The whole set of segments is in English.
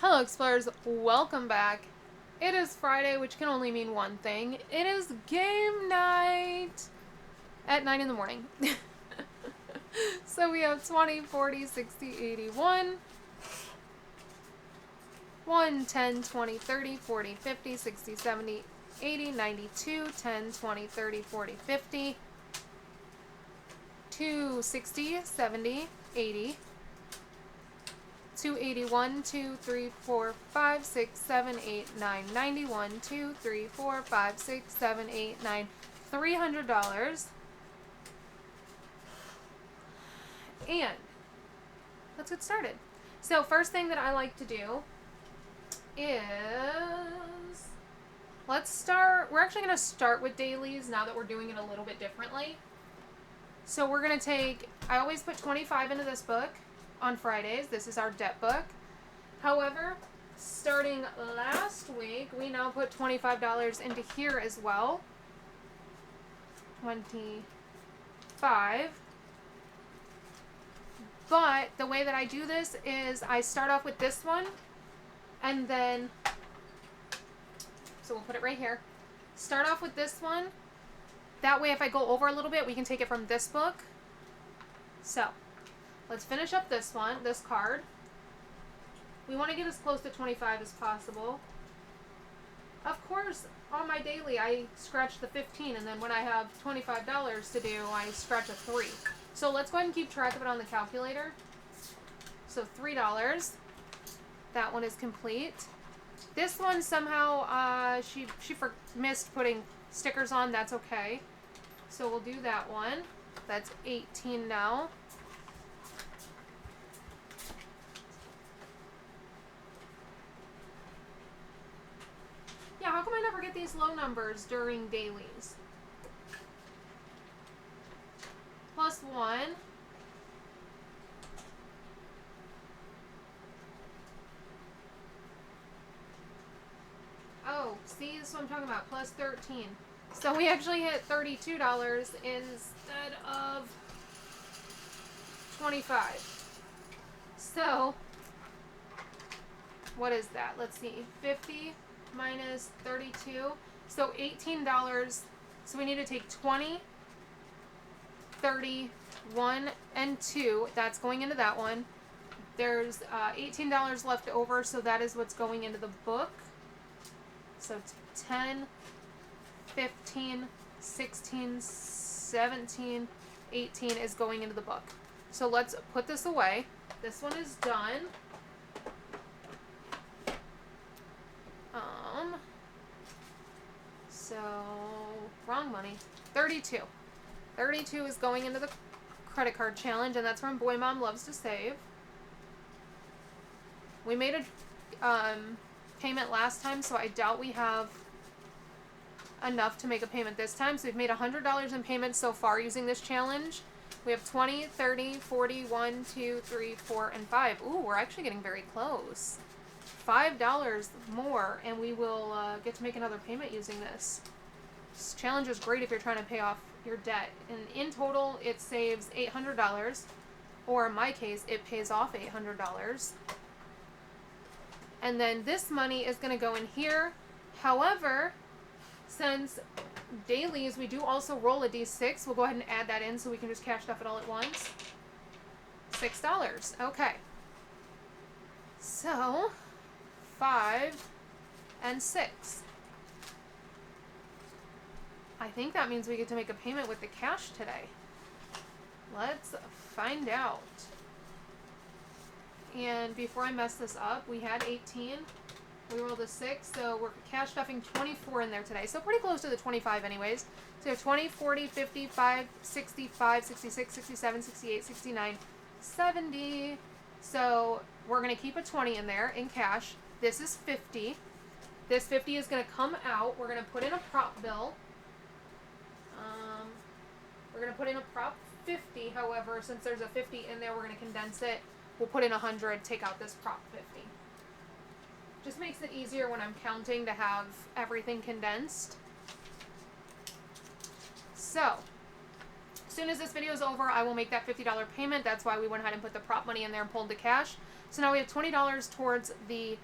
Hello Explorers, welcome back. It is Friday, which can only mean one thing. It is game night at 9 in the morning. So we have 20, 40, 60, 81, 1, 10, 20, 30, 40, 50, 60, 70, 80, 92, 10, 20, 30, 40, 50, 2, 60, 70, 80, 281, 2, 3, 4, 5, 6, 7, 8, 9, 91, 2, 3, 4, 5, 6, 7, 8, 9, $300. And let's get started. So first thing that I like to do is we're actually going to start with dailies now that we're doing it a little bit differently. So we're going to I always put 25 into this book on Fridays. This is our debt book. However, starting last week, we now put $25 into here as well. 25. But the way that I do this is I start off with this one, and then, so we'll put it right here. Start off with this one. That way if I go over a little bit, we can take it from this book. So, let's finish up this one, this card. We want to get as close to 25 as possible. Of course, on my daily, I scratch the 15, and then when I have $25 to do, I scratch a 3. So let's go ahead and keep track of it on the calculator. So $3. That one is complete. This one somehow, she missed putting stickers on. That's okay. So we'll do that one. That's 18 now. Yeah, how come I never get these low numbers during dailies? Plus 1. Oh, see, this is what I'm talking about. Plus 13. So we actually hit $32 instead of 25. So, what is that? Let's see. 50 minus 32. So $18. So we need to take 20, 30, 1, and 2. That's going into that one. There's $18 left over, so that is what's going into the book. So 10, 15, 16, 17, 18 is going into the book. So let's put this away. This one is done. So, wrong money. 32. 32 is going into the credit card challenge, and that's from Boy Mom Loves to Save. We made a payment last time, so I doubt we have enough to make a payment this time. So we've made $100 in payments so far using this challenge. We have 20, 30, 40, 1, 2, 3, 4, and 5. Ooh, we're actually getting very close. $5 more, and we will get to make another payment using this. This challenge is great if you're trying to pay off your debt. And in total, it saves $800, or in my case, it pays off $800. And then this money is going to go in here. However, since dailies, we do also roll a D6. We'll go ahead and add that in so we can just cash stuff it all at once. $6. Okay. So 5 and 6. I think that means we get to make a payment with the cash today. Let's find out. And before I mess this up, we had 18. We rolled a 6, so we're cash stuffing 24 in there today. So pretty close to the 25 anyways. So 20, 40, 55, 65, 66, 67, 68, 69, 70. So we're going to keep a 20 in there in cash. This is 50. This 50 is going to come out. We're going to put in a prop bill. We're going to put in a prop 50. However, since there's a 50 in there, we're going to condense it. We'll put in 100, take out this prop 50. Just makes it easier when I'm counting to have everything condensed. So, as soon as this video is over, I will make that $50 payment. That's why we went ahead and put the prop money in there and pulled the cash. So now we have $20 towards the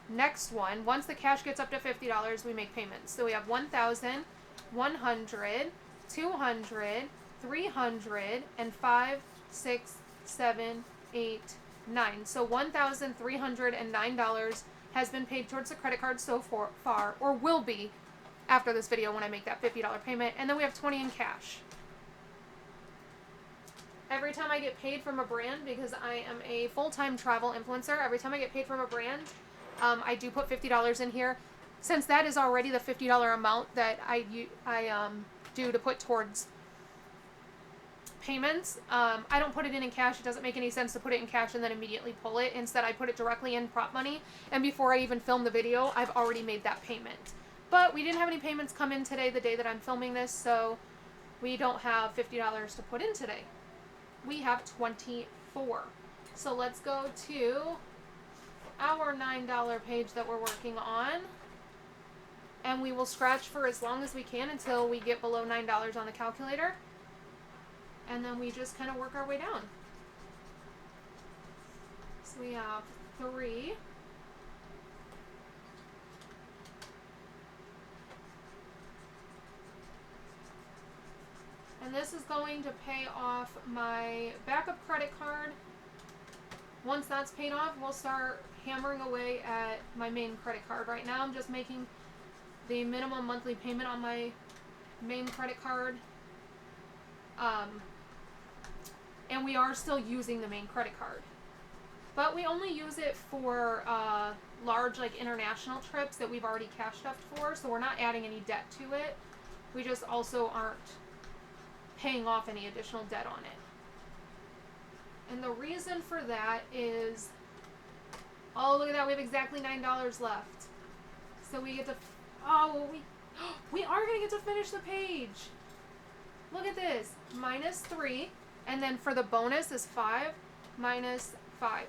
next one. Once the cash gets up to $50, we make payments. So we have 1,000, 100, 200, 300, and 5, 6, 7, 8, 9. So $1,309 has been paid towards the credit card so far, or will be after this video when I make that $50 payment. And then we have 20 in cash. Every time I get paid from a brand, because I am a full-time travel influencer, every time I get paid from a brand, I do put $50 in here. Since that is already the $50 amount that I do to put towards payments, I don't put it in cash. It doesn't make any sense to put it in cash and then immediately pull it. Instead, I put it directly in prop money, and before I even film the video, I've already made that payment. But we didn't have any payments come in today, the day that I'm filming this, so we don't have $50 to put in today. We have 24. So let's go to our $9 page that we're working on, and we will scratch for as long as we can until we get below $9 on the calculator, and then we just kind of work our way down. So we have 3, and this is going to pay off my backup credit card. Once that's paid off, we'll start hammering away at my main credit card. Right now, I'm just making the minimum monthly payment on my main credit card. And we are still using the main credit card. But we only use it for large, like, international trips that we've already cash stuffed for, so we're not adding any debt to it. We just also aren't paying off any additional debt on it. And the reason for that is, oh, look at that, we have exactly $9 left. So we get to, we are going to get to finish the page. Look at this, -3, and then for the bonus is 5 minus 5.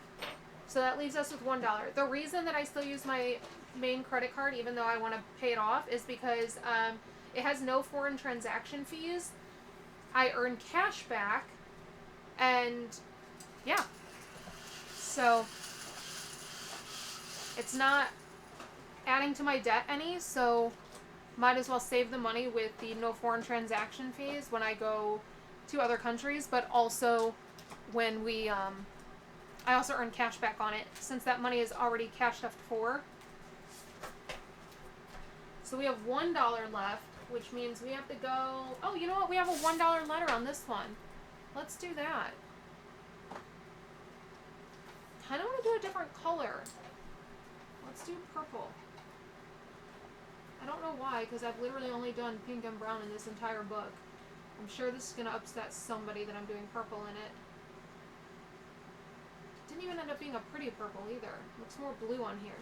So that leaves us with $1. The reason that I still use my main credit card, even though I want to pay it off, is because it has no foreign transaction fees. I earn cash back, and yeah, so it's not adding to my debt any, so might as well save the money with the no foreign transaction fees when I go to other countries, but also when we, I also earn cash back on it, since that money is already cash stuffed for. So we have $1 left, which means we have to go, oh, you know what, we have a $1 letter on this one. Let's do that. I kind of want to do a different color. Let's do purple. I don't know why, because I've literally only done pink and brown in this entire book. I'm sure this is going to upset somebody that I'm doing purple in it. Didn't even end up being a pretty purple either. Looks more blue on here.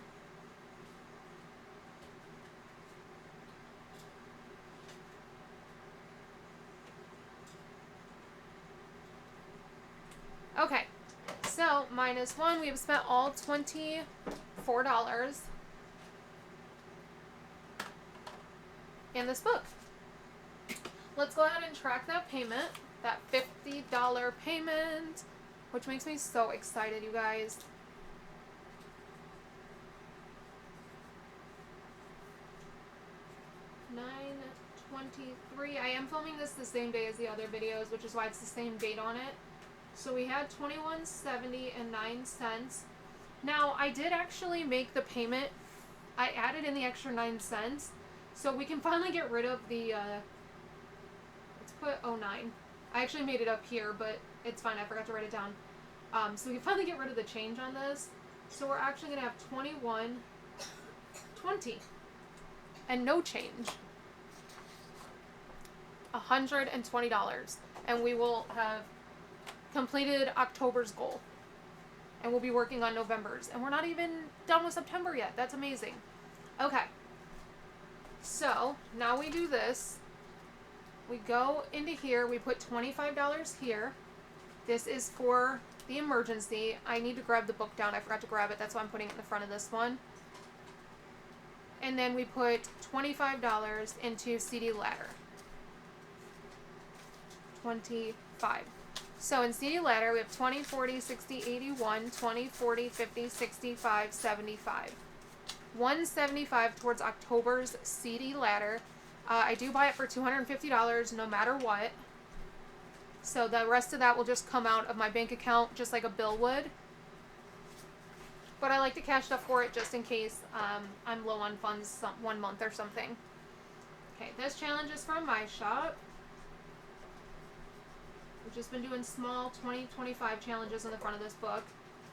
Okay, so -1, we have spent all $24 in this book. Let's go ahead and track that payment, that $50 payment, which makes me so excited, you guys. $9.23. I am filming this the same day as the other videos, which is why it's the same date on it. So we had $21.79. Now, I did actually make the payment. I added in the extra 9 cents. So we can finally get rid of the, let's put 09. I actually made it up here, but it's fine. I forgot to write it down. So we can finally get rid of the change on this. So we're actually going to have $21.20. And no change. $120. And we will have completed October's goal, and we'll be working on November's, and we're not even done with September yet. That's amazing. Okay, so now we do this. We go into here, we put $25 here. This is for the emergency. I need to grab the book down. I forgot to grab it. That's why I'm putting it in the front of this one. And then we put $25 into CD ladder. 25. So in CD ladder, we have 20, 40, 60, 81, 20, 40, 50, 65, 75. 175 towards October's CD ladder. I do buy it for $250 no matter what. So the rest of that will just come out of my bank account just like a bill would. But I like to cash stuff for it just in case I'm low on funds 1 month or something. Okay, this challenge is from my shop. We've just been doing small 20, 25 challenges in the front of this book.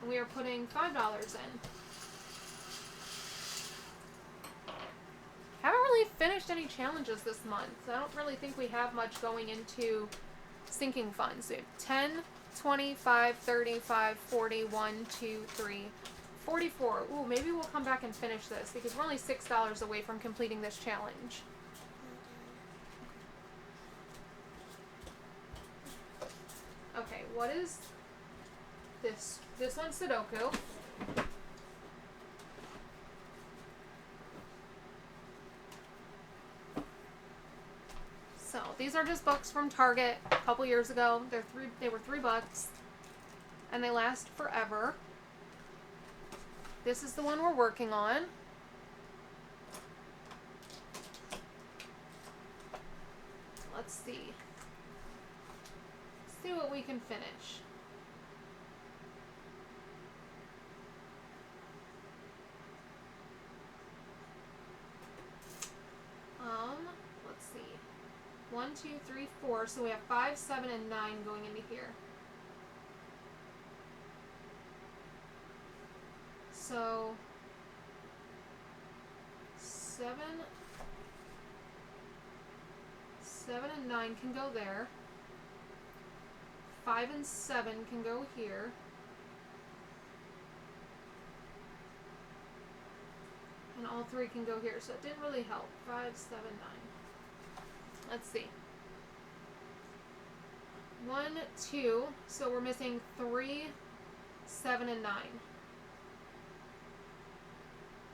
And we are putting $5 in. Haven't really finished any challenges this month. I don't really think we have much going into sinking funds. We have 10, 25, 35, 40, 1, 2, 3, 44. Ooh, maybe we'll come back and finish this because we're only $6 away from completing this challenge. Okay, what is this? This one's Sudoku. So these are just books from Target a couple years ago. They were $3, and they last forever. This is the one we're working on. Let's see. Let's see what we can finish. Let's see. 1, 2, 3, 4. So we have 5, 7, and 9 going into here. So 7 and 9 can go there. 5 and 7 can go here. And all 3 can go here. So it didn't really help. 5, 7, 9. Let's see. 1, 2. So we're missing 3, 7, and 9.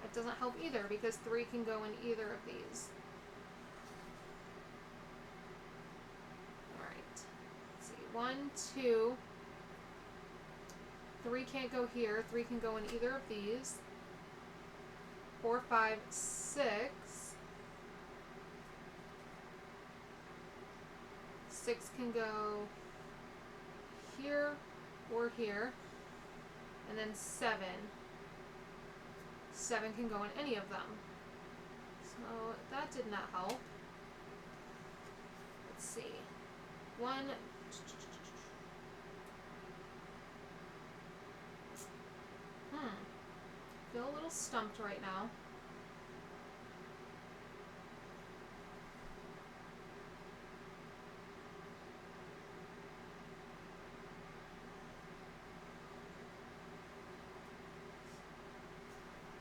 That doesn't help either because 3 can go in either of these. Alright. Let's see. 1, 2. 3 can't go here. 3 can go in either of these. 4, 5, 6. 6 can go here or here. And then 7. 7 can go in any of them. So that did not help. Let's see. 1. Feel a little stumped right now.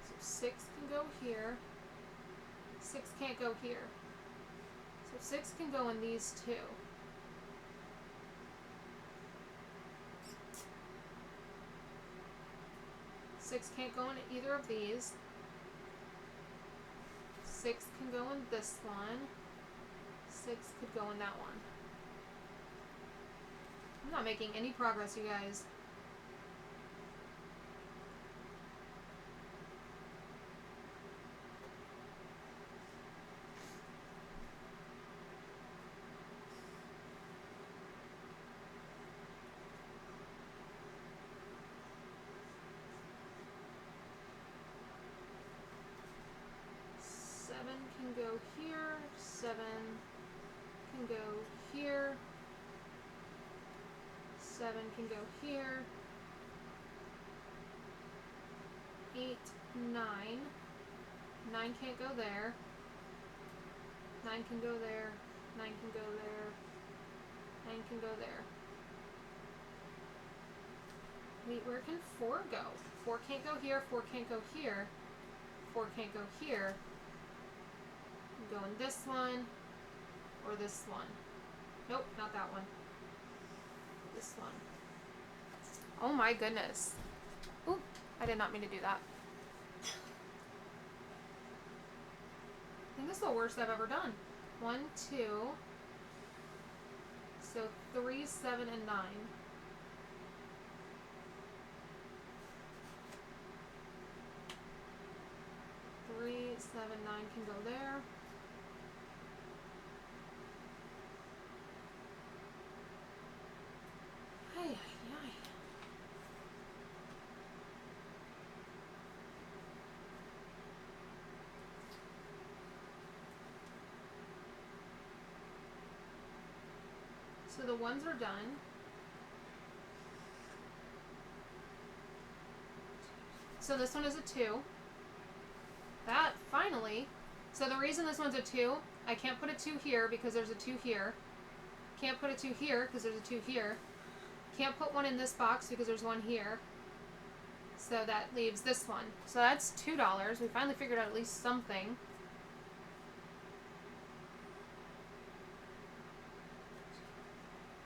So 6 can go here. 6 can't go here. So 6 can go in these two. Six can't go in either of these. 6 can go in this one. 6 could go in that one. I'm not making any progress, you guys. Can go here, 7 can go here, 7 can go here, 8, 9, 9 can't go there, 9 can go there, 9 can go there, 9 can go there. Wait, where can 4 go? 4 can't go here, 4 can't go here, 4 can't go here. Go in this one or this one. Nope, not that one. This one. Oh my goodness. Ooh, I did not mean to do that. I think this is the worst I've ever done. 1, 2. So 3, 7, and 9. 7, 9 can go there. Ay, ay, ay. So the ones are done. So this one is a 2. That, finally. So the reason this one's a 2, I can't put a 2 here because there's a 2 here. Can't put a 2 here because there's a 2 here. Can't put one in this box because there's one here. So that leaves this one. So that's $2. We finally figured out at least something.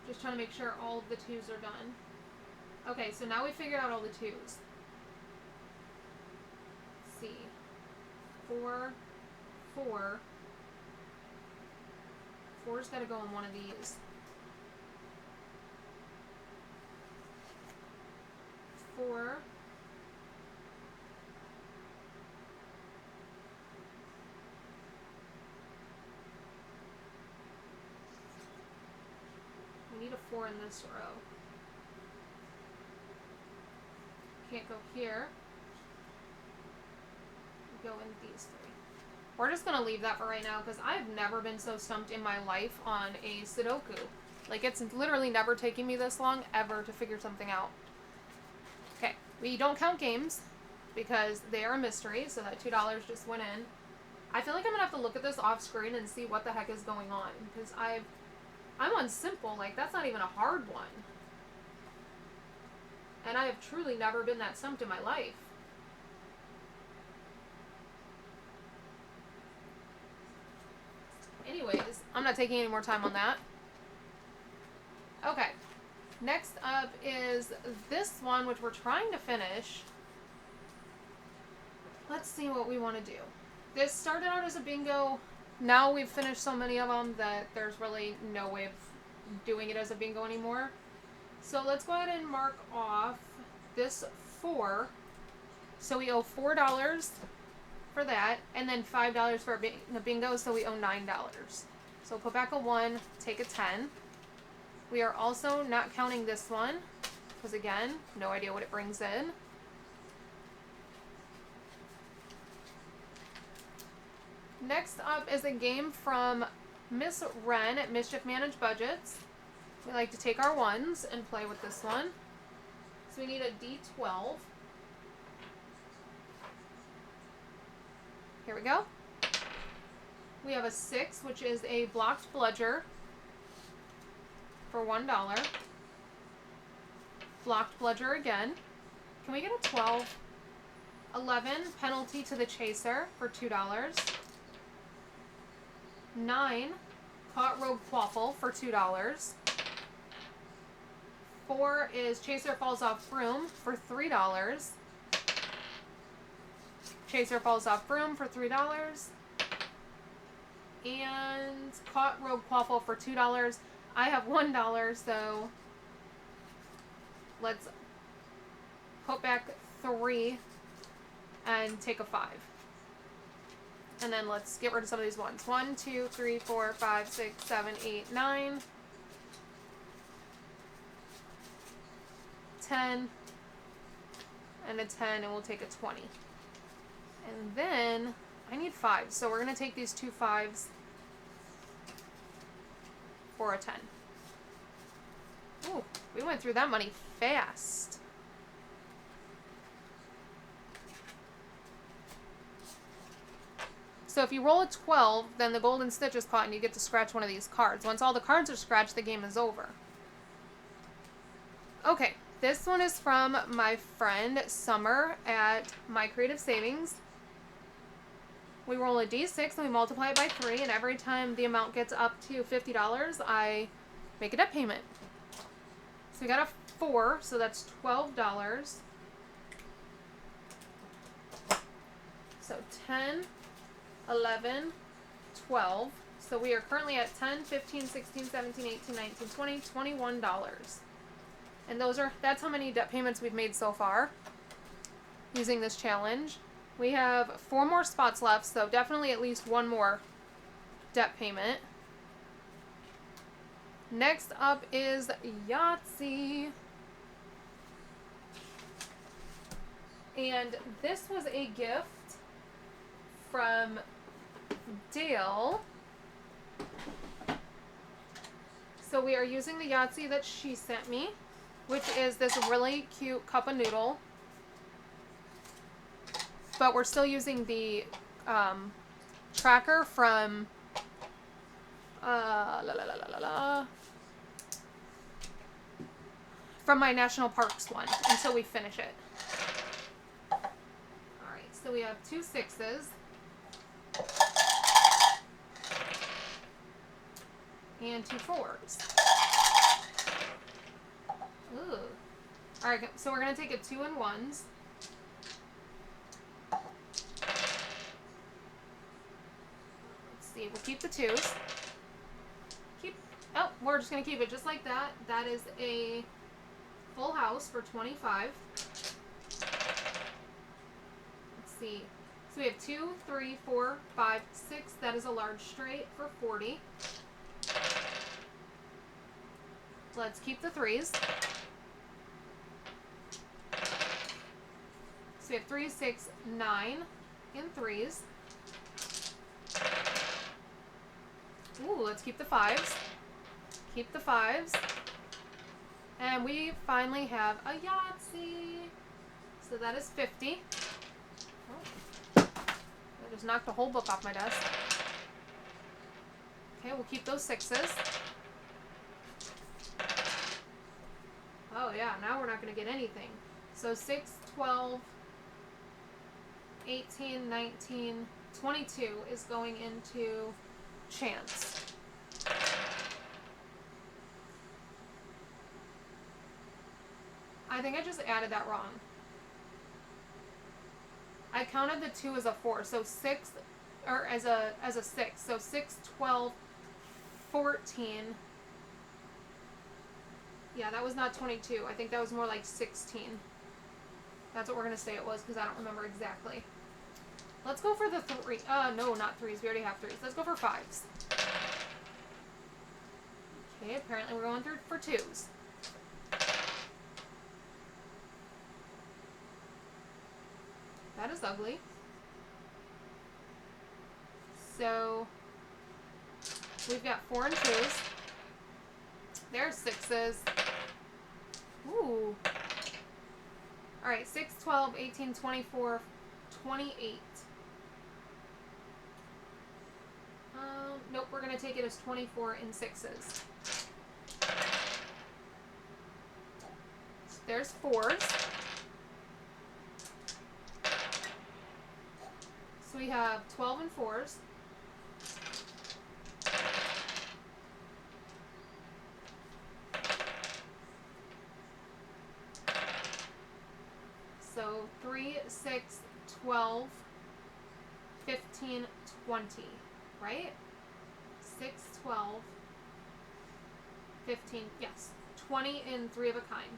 Just trying to make sure all of the 2s are done. Okay, so now we figured out all the 2s. Let's see. 4, 4. 4's got to go on one of these. 4. We need a 4 in this row. Can't go here. Go in these 3. We're just going to leave that for right now because I've never been so stumped in my life on a Sudoku. Like, it's literally never taken me this long ever to figure something out. Okay, we don't count games because they are a mystery, so that $2 just went in. I feel like I'm going to have to look at this off screen and see what the heck is going on because I'm on simple, like that's not even a hard one. And I have truly never been that stumped in my life. Anyways, I'm not taking any more time on that. Okay. Next up is this one, which we're trying to finish. Let's see what we want to do. This started out as a bingo. Now we've finished so many of them that there's really no way of doing it as a bingo anymore. So let's go ahead and mark off this 4. So we owe $4 for that, and then $5 for the bingo, so we owe $9. So put back a 1, take a 10. We are also not counting this one, because again, no idea what it brings in. Next up is a game from Miss Wren at Mischief Managed Budgets. We like to take our 1s and play with this one. So we need a D12. Here we go. We have a 6, which is a blocked bludger for $1. Blocked bludger again. Can we get a 12? 11, penalty to the chaser for $2. 9, caught rogue quaffle for $2. 4 is chaser falls off broom for $3. Chaser falls off broom for $3. And caught rogue quaffle for $2. I have $1, so let's put back 3 and take a 5. And then let's get rid of some of these ones. 1, 2, 3, 4, 5, 6, 7, 8, 9. 10. And a 10, and we'll take a 20. And then I need 5, so we're going to take these 2 5s for a 10. Ooh, we went through that money fast. So if you roll a 12, then the golden stitch is caught and you get to scratch one of these cards. Once all the cards are scratched, the game is over. Okay, this one is from my friend Summer at My Creative Savings. We roll a d6 and we multiply it by 3, and every time the amount gets up to $50, I make a debt payment. So we got a 4, so that's $12. So 10, 11, 12. So we are currently at 10, 15, 16, 17, 18, 19, 20, $21. And that's how many debt payments we've made so far using this challenge. We have 4 more spots left, so definitely at least one more debt payment. Next up is Yahtzee. And this was a gift from Dale. So we are using the Yahtzee that she sent me, which is this really cute cup of noodle. But we're still using the tracker from from my national parks one until we finish it. Alright, so we have 2 6s. And 2 4s. Ooh. Alright, so we're going to take a 2 and 1s. Let's see, we'll keep the 2s. Oh, we're just going to keep it just like that. That is a full house for 25. Let's see. So we have 2, 3, 4, 5, 6. That is a large straight for 40. Let's keep the 3s. So we have 3, 6, 9 in 3s. Ooh, let's keep the 5s. Keep the 5s. And we finally have a Yahtzee. So that is 50. Oh. I just knocked the whole book off my desk. Okay, we'll keep those 6s. Oh yeah, now we're not going to get anything. So 6, 12, 18, 19, 22 is going into chance. I think I just added that wrong. I counted the 2 as a 4, so 6, or as a 6. So 6, 12, 14. Yeah, that was not 22. I think that was more like 16. That's what we're going to say it was because I don't remember exactly. Let's go for the 3. No, not 3s. We already have 3s. Let's go for 5s. Okay, apparently we're going through for 2s. That is ugly. So we've got 4 and 2s. There's 6s. Ooh. Alright, 6, 12, 18, 24, 28. Nope, we're going to take it as 24 in 6s. There's 4s. So we have 12 and 4s. So 3, 6, 12, 15, 20, right? 6, 12, 15, yes. 20 in 3 of a kind.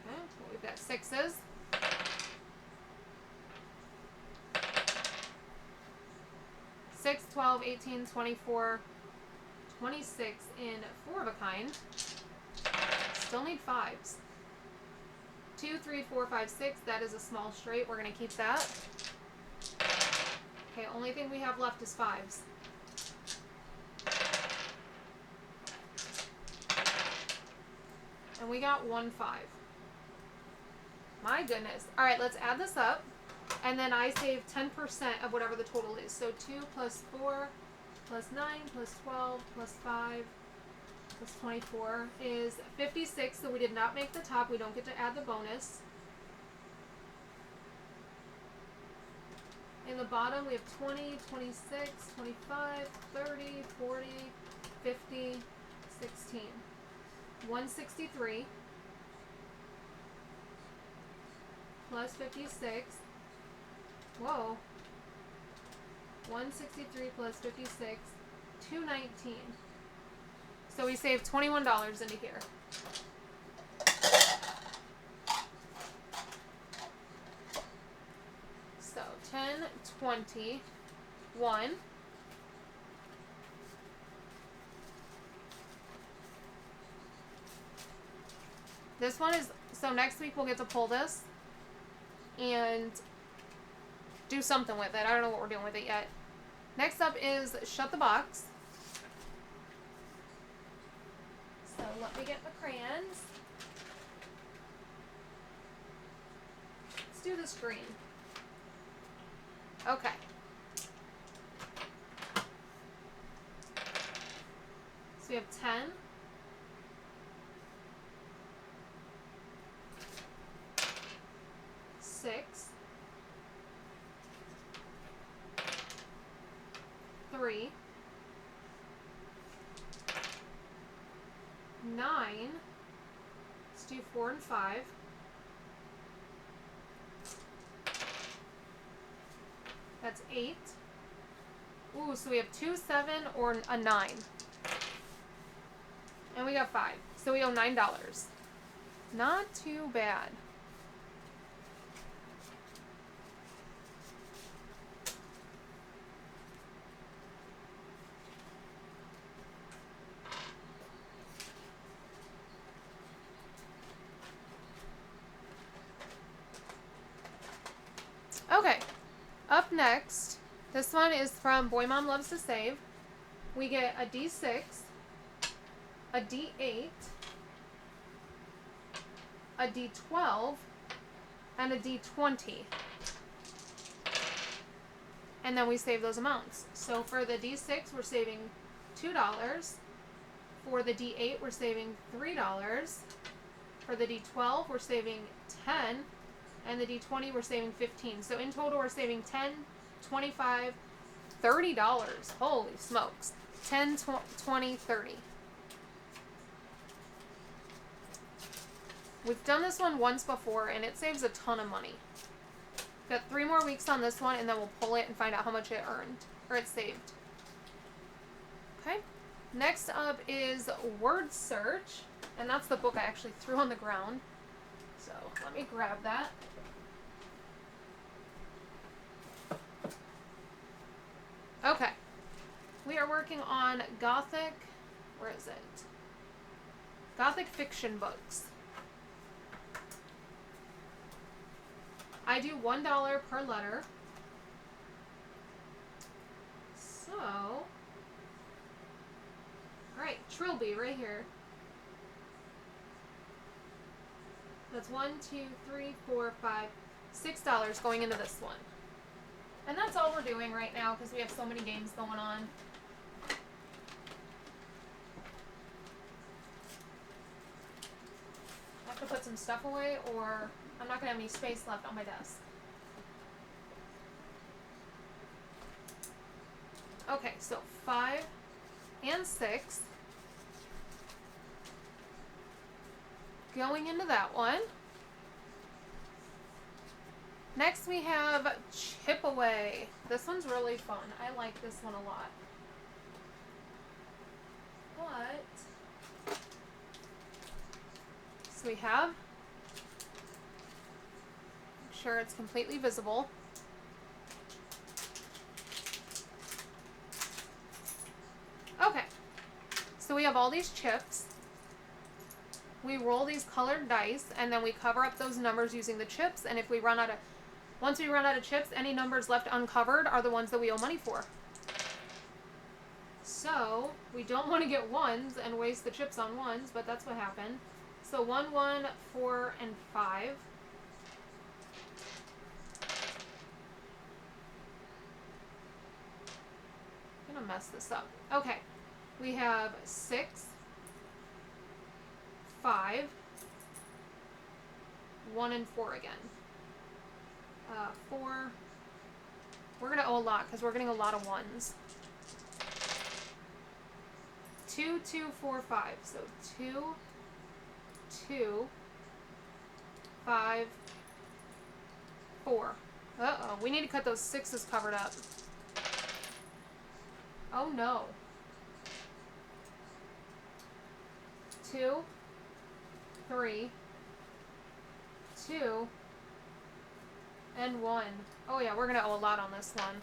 Okay, well, we've got 6s. Six, 12, 18, 24, 26 in 4 of a kind. Still need 5s. 2, 3, 4, 5, 6. That is a small straight. We're going to keep that. Okay, only thing we have left is 5s. And we got 1 5. My goodness. Alright, let's add this up. And then I save 10% of whatever the total is. So 2 plus 4 plus 9 plus 12 plus 5 plus 24 is 56. So we did not make the top. We don't get to add the bonus. In the bottom, we have 20, 26, 25, 30, 40, 50, 16. 163 plus 56. Whoa. 163 plus 56, 219. So we saved $21 into here. 20, 1. This one is, so next week we'll get to pull this and do something with it. I don't know what we're doing with it yet. Next up is Shut the Box. So let me get my crayons. Let's do this green. Okay. So we have 10. 6. 3. 9. Let's do 4 and 5. That's 8. Ooh, so we have 2, 7, or a 9. And we got 5. So we owe $9. Not too bad. Okay, up next, this one is from Boy Mom Loves to Save. We get a D6, a D8, a D12, and a D20. And then we save those amounts. So for the D6, we're saving $2. For the D8, we're saving $3. For the D12, we're saving 10. And the D20, we're saving 15. So in total, we're saving 10, 25, $30. Holy smokes. 10, 20, 30. We've done this one once before, and it saves a ton of money. Got 3 more weeks on this one, and then we'll pull it and find out how much it earned, or it saved. Okay. Next up is Word Search, and that's the book I actually threw on the ground. So let me grab that. Okay. We are working on Gothic, where is it? Gothic fiction books. I do $1 per letter. So, alright, Trilby right here. That's $1, 2, 3, 4, 5, $6 going into this one. And that's all we're doing right now because we have so many games going on. I have to put some stuff away or I'm not going to have any space left on my desk. Okay, so 5 and 6. Going into that one. Next we have Chip Away. This one's really fun. I like this one a lot. But, so we have, make sure it's completely visible. Okay, so we have all these chips. We roll these colored dice, and then we cover up those numbers using the chips, and if we run out of, once we run out of chips, any numbers left uncovered are the ones that we owe money for. So, we don't want to get ones and waste the chips on ones, but that's what happened. So 1, 1, 4, and 5. I'm gonna mess this up. Okay, we have 6, 5, 1, and 4 again. 4. We're gonna owe a lot because we're getting a lot of ones. 2, 2, 4, 5. So 2, 2, 5, 4. Uh-oh, we need to cut those 6s covered up. Oh no. 2, 3, 2, And 1. Oh yeah, we're gonna owe a lot on this one.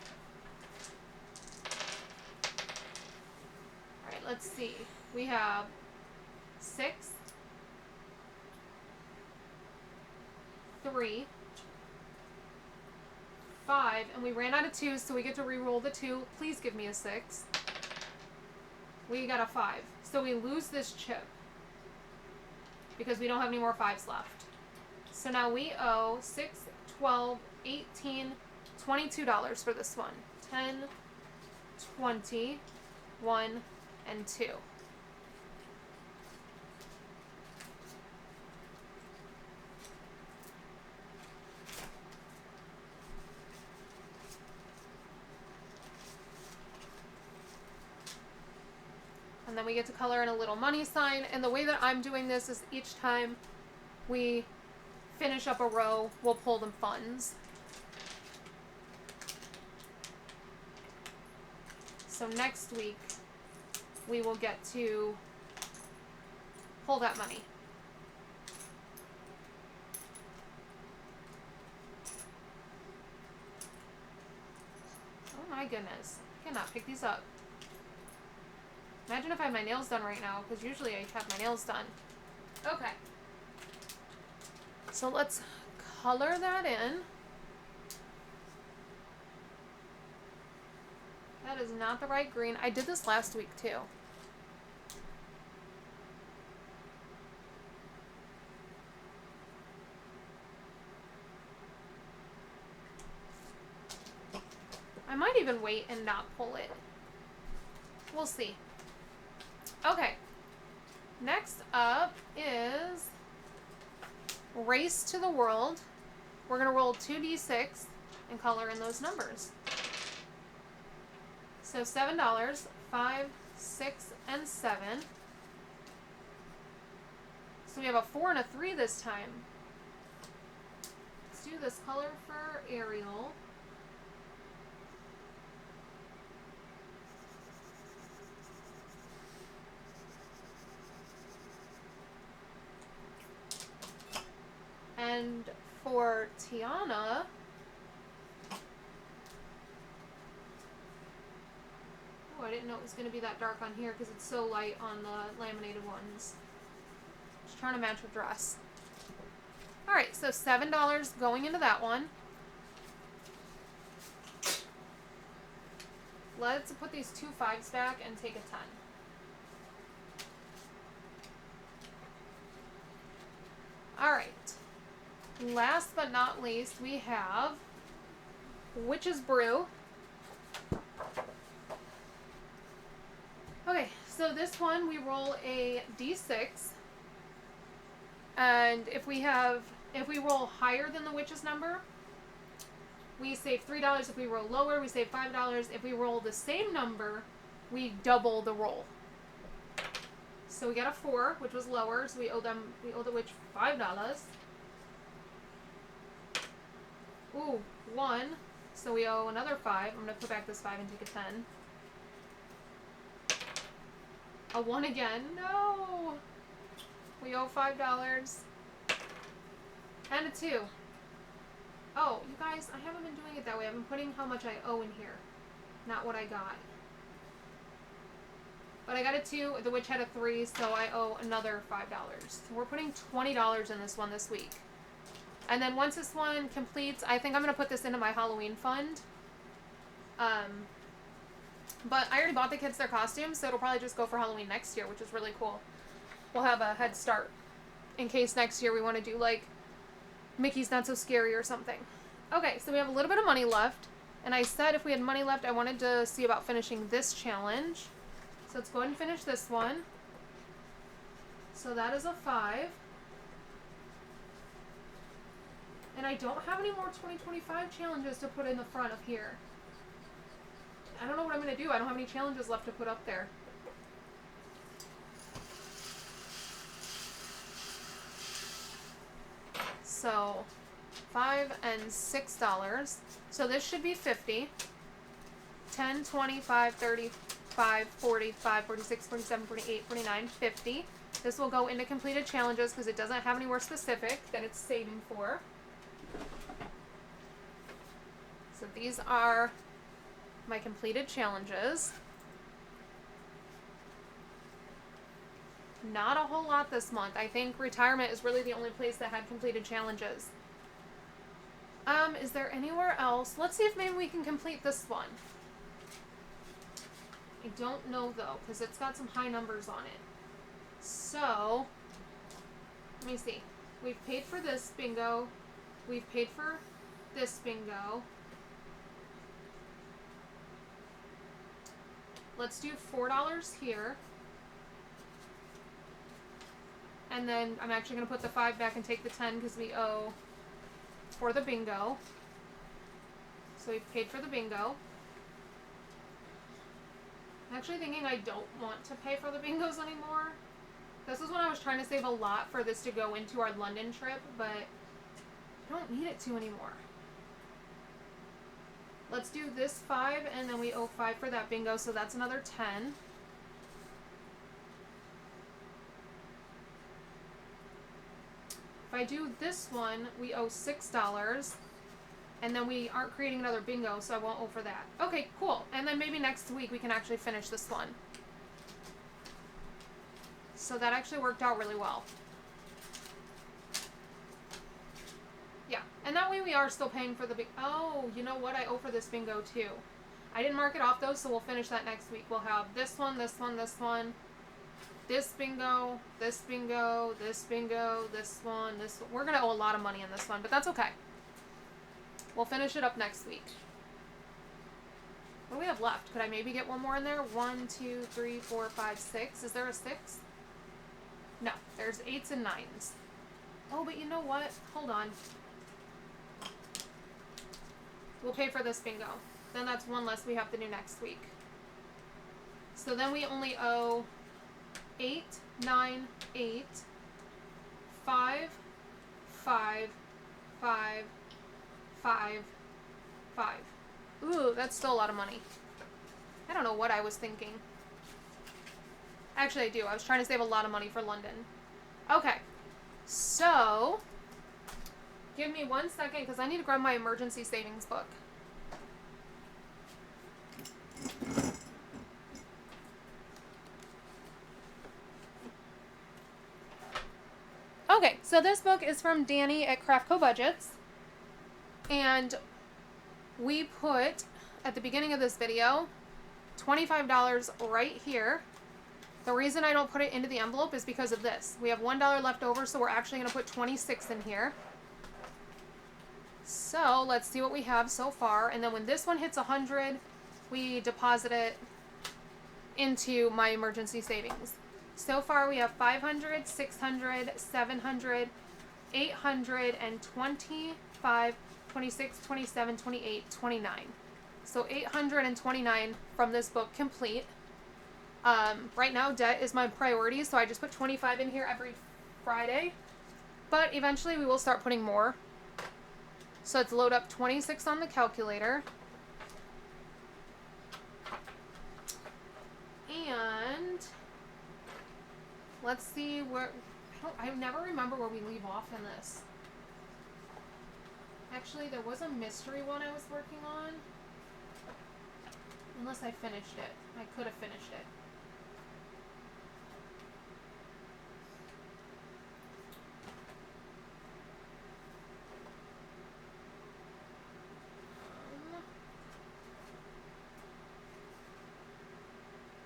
Alright, let's see. We have 6, 3, 5, and we ran out of 2, so we get to re-roll the 2. Please give me a 6. We got a 5. So we lose this chip because we don't have any more 5s left. So now we owe 6, 12, 18, $22 for this one. 10, 20, 1, and 2. And then we get to color in a little money sign. And the way that I'm doing this is each time we finish up a row, we'll pull them funds. So next week, we will get to pull that money. Oh my goodness. I cannot pick these up. Imagine if I had my nails done right now, because usually I have my nails done. Okay. So let's color that in. That is not the right green. I did this last week too. I might even wait and not pull it. We'll see. Okay. Next up is Race to the World. We're going to roll 2d6 and color in those numbers. So $7, 5, 6, and 7. So we have a 4 and a 3 this time. Let's do this color for Ariel. And for Tiana, oh, I didn't know it was going to be that dark on here because it's so light on the laminated ones. Just trying to match her dress. Alright, so $7 going into that one. Let's put these 2 5s back and take a 10. Alright. Last but not least, we have Witch's Brew. Okay, so this one we roll a d6, and if we roll higher than the witch's number, we save $3. If we roll lower, we save $5. If we roll the same number, we double the roll. So we got a 4, which was lower, so we owe the witch $5. Ooh, 1. So we owe another 5. I'm going to put back this 5 and take a 10. A 1 again. No! We owe $5. And a 2. Oh, you guys, I haven't been doing it that way. I've been putting how much I owe in here, not what I got. But I got a 2. The witch had a 3, so I owe another $5. So we're putting $20 in this one this week. And then once this one completes, I think I'm going to put this into my Halloween fund. But I already bought the kids their costumes, so it'll probably just go for Halloween next year, which is really cool. We'll have a head start in case next year we want to do, like, Mickey's Not So Scary or something. Okay, so we have a little bit of money left. And I said if we had money left, I wanted to see about finishing this challenge. So let's go ahead and finish this one. So that is a 5. And I don't have any more 2025 challenges to put in the front of here. I don't know what I'm going to do. I don't have any challenges left to put up there. So, $5 and $6. So this should be 50. 10, 25, 35, 45, 46, 47, 48, 49, 50. This will go into completed challenges because it doesn't have any more specific that it's saving for. So these are my completed challenges. Not a whole lot this month. I think retirement is really the only place that had completed challenges. Is there anywhere else? Let's see if maybe we can complete this one. I don't know though, because it's got some high numbers on it. So, let me see. We've paid for this bingo. We've paid for this bingo. Let's do $4 here. And then I'm actually going to put the 5 back and take the 10 because we owe for the bingo. So we've paid for the bingo. I'm actually thinking I don't want to pay for the bingos anymore. This was when I was trying to save a lot for this to go into our London trip, but I don't need it to anymore. Let's do this 5, and then we owe 5 for that bingo, so that's another 10. If I do this one, we owe $6, and then we aren't creating another bingo, so I won't owe for that. Okay, cool. And then maybe next week we can actually finish this one. So that actually worked out really well. Yeah, and that way we are still paying for the big. Oh, you know what? I owe for this bingo too. I didn't mark it off though, so we'll finish that next week. We'll have this one, this one, this one, this bingo, this bingo, this bingo, this one, this one. We're going to owe a lot of money in this one, but that's okay. We'll finish it up next week. What do we have left? Could I maybe get one more in there? 1, 2, 3, 4, 5, 6. Is there a 6? No, there's 8s and 9s. Oh, but you know what? Hold on. We'll pay for this bingo. Then that's one less we have to do next week. So then we only owe 8, 9, 8, 5, 5, 5, 5, 5. Ooh, that's still a lot of money. I don't know what I was thinking. Actually, I do. I was trying to save a lot of money for London. Okay. So, give me 1 second because I need to grab my emergency savings book. Okay, so this book is from Danny at Craftco Budgets. And we put, at the beginning of this video, $25 right here. The reason I don't put it into the envelope is because of this. We have $1 left over, so we're actually going to put 26 in here. So let's see what we have so far. And then when this one hits 100, we deposit it into my emergency savings. So far we have 500, 600, 700, 800, and 25, 26, 27, 28, 29. So 829 from this book complete. Right now debt is my priority, so I just put 25 in here every Friday. But eventually we will start putting more. So let's load up 26 on the calculator. And let's see where, I never remember where we leave off in this. Actually, there was a mystery one I was working on. Unless I finished it. I could have finished it.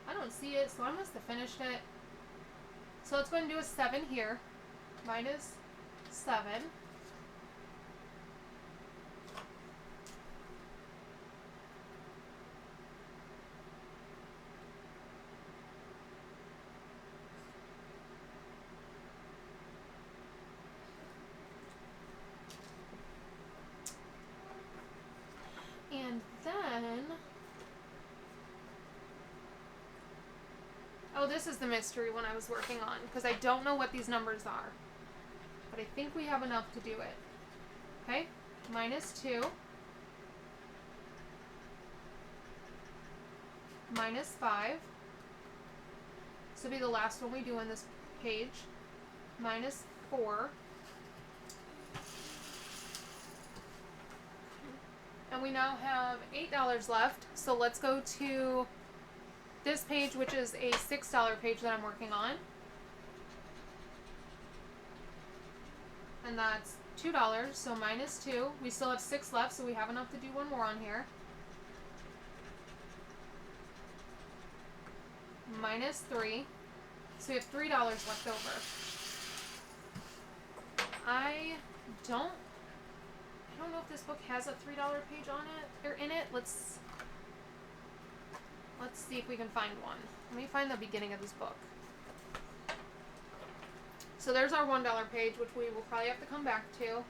I don't see it, so I must have finished it. So let's go ahead and do a 7 here. Minus 7. And then, oh, this is the mystery one I was working on, because I don't know what these numbers are. But I think we have enough to do it. Okay, minus 2. Minus 5. This will be the last one we do on this page. Minus 4. And we now have $8 left. So let's go to this page, which is a $6 page that I'm working on. And that's $2, so minus 2. We still have 6 left, so we have enough to do one more on here. Minus 3. So we have $3 left over. I don't know if this book has a $3 page on it or in it. Let's see if we can find one. Let me find the beginning of this book. So there's our $1 page, which we will probably have to come back to.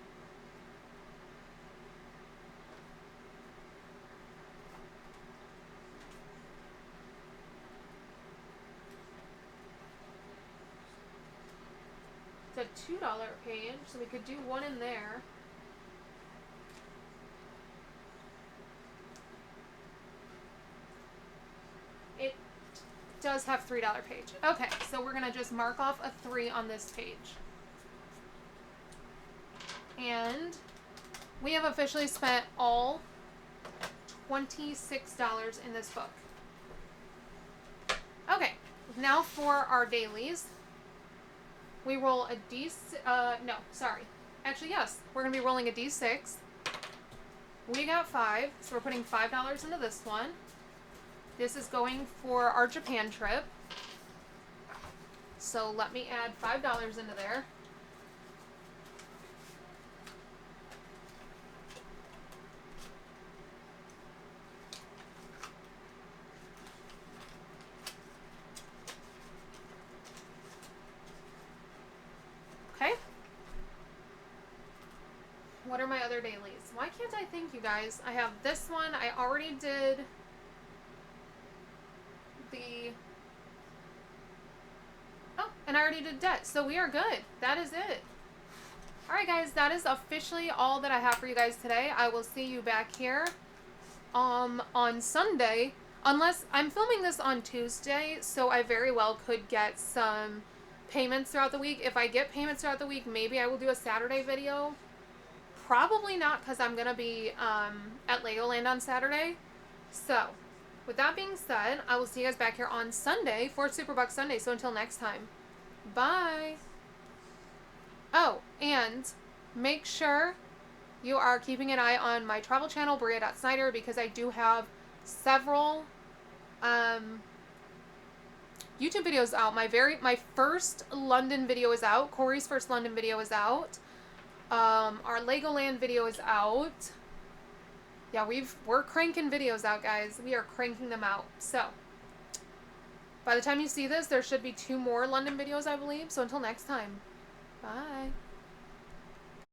It's a $2 page, so we could do one in there. It does have $3 page. Okay, so we're gonna just mark off a 3 on this page. And we have officially spent all $26 in this book. Okay, now for our dailies. We roll a Actually, yes. We're going to be rolling a D6. We got 5, so we're putting $5 into this one. This is going for our Japan trip. So let me add $5 into there. Okay. What are my other dailies? Why can't I think, you guys? I have this one. I already did the... Oh, and I already did debt. So we are good. That is it. Alright, guys. That is officially all that I have for you guys today. I will see you back here on Sunday. Unless I'm filming this on Tuesday, so I very well could get some payments throughout the week. If I get payments throughout the week, maybe I will do a Saturday video. Probably not, because I'm going to be at Legoland on Saturday. So, with that being said, I will see you guys back here on Sunday for Superbuck Sunday. So until next time, bye! Oh, and make sure you are keeping an eye on my travel channel, Bria.Snyder, because I do have several YouTube videos out. My first London video is out. Corey's first London video is out. Our Legoland video is out. Yeah, we're cranking videos out, guys. We are cranking them out. So, by the time you see this, there should be 2 more London videos, I believe. So until next time, bye.